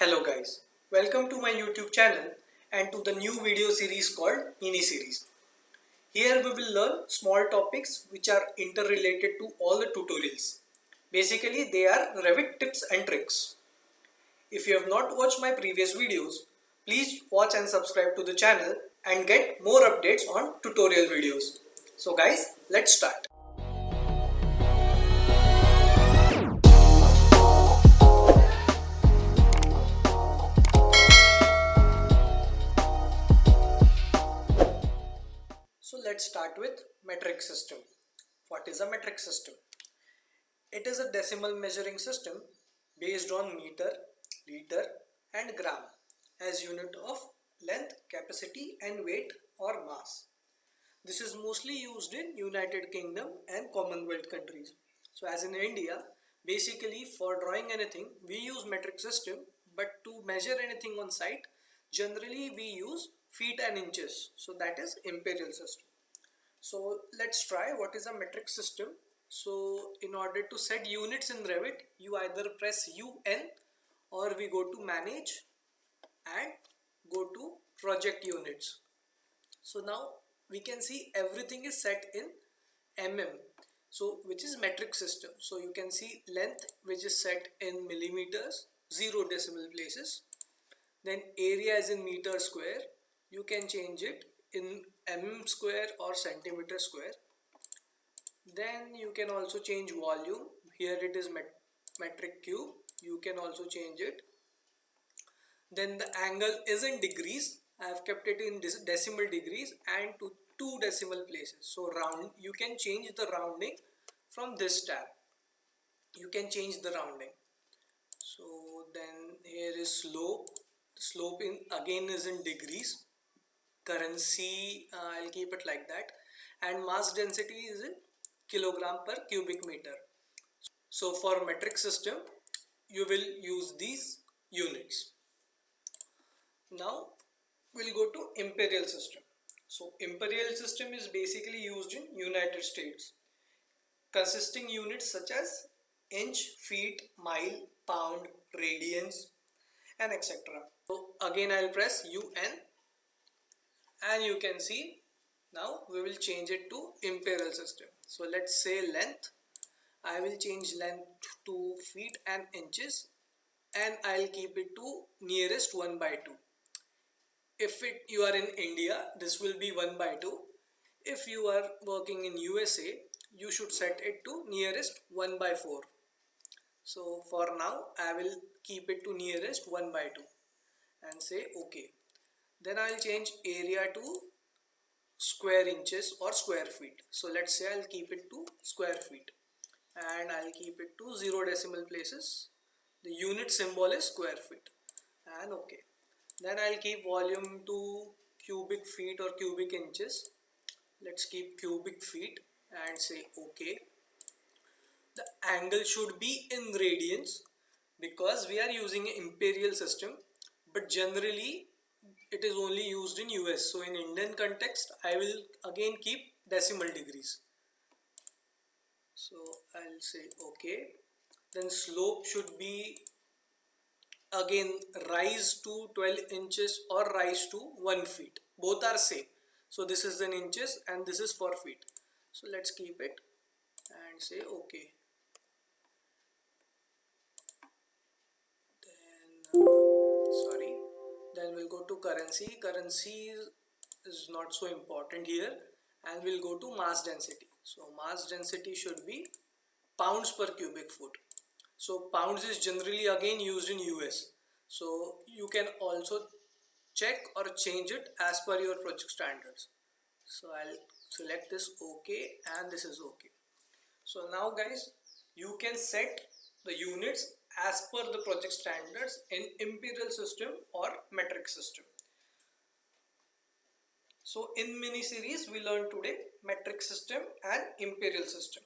Hello guys, welcome to my YouTube channel and to the new video series called Mini Series. Here we will learn small topics which are interrelated to all the tutorials. Basically they are Revit tips and tricks. If you have not watched my previous videos, please watch and subscribe to the channel and get more updates on tutorial videos. So guys, let's start. So let's start with metric system. What is a metric system? It is a decimal measuring system based on meter, liter and gram as unit of length, capacity and weight or mass. This is mostly used in United Kingdom and Commonwealth countries. So as in India, basically for drawing anything we use metric system, but to measure anything on site generally we use feet and inches. So that is imperial system. So let's try what is a metric system. So in order to set units in Revit, you either press UN or we go to manage and go to project units. So now we can see everything is set in mm, so which is metric system. So you can see length which is set in millimeters, 0 decimal places. Then area is in meter square. You can change it in mm square or centimeter square. Then you can also change volume. Here it is metric cube. You can also change it. Then the angle is in degrees. I have kept it in decimal degrees and to 2 decimal places. So round, you can change the rounding from this tab. You can change the rounding. So then here is slope. Slope in again is in degrees. Currency I'll keep it like that, and mass density is in kilogram per cubic meter. So for metric system you will use these units. Now we'll go to imperial system. So imperial system is basically used in United States, consisting units such as inch, feet, mile, pound, radians and etc. So again I'll press UN and you can see now we will change it to imperial system. So let's say length. I will change length to feet and inches and I'll keep it to nearest 1 by 2. If you are in India, this will be 1 by 2. If you are working in USA, you should set it to nearest 1 by 4. So for now I will keep it to nearest 1 by 2 and say OK. Then I'll change area to square inches or square feet. So let's say I'll keep it to square feet and I'll keep it to 0 decimal places. The unit symbol is square feet and OK. Then I'll keep volume to cubic feet or cubic inches. Let's keep cubic feet and say OK. The angle should be in radians because we are using an imperial system, but generally it is only used in US. So in Indian context I will again keep decimal degrees. So I'll say OK. Then slope should be again rise to 12 inches or rise to 1 feet. Both are same. So this is in inches and this is for feet. So let's keep it and say OK. Then we'll go to currency. Currency is not so important here and we'll go to mass density. So mass density should be pounds per cubic foot. So pounds is generally again used in US. So you can also check or change it as per your project standards. So I'll select this OK and this is OK. So now guys, you can set the units as per the project standards in imperial system or metric system. So in mini series we learned today metric system and imperial system.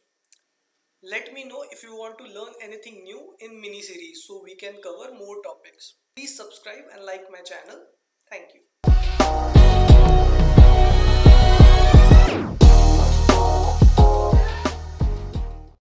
Let me know if you want to learn anything new in mini series so we can cover more topics. Please subscribe and like my channel. Thank you.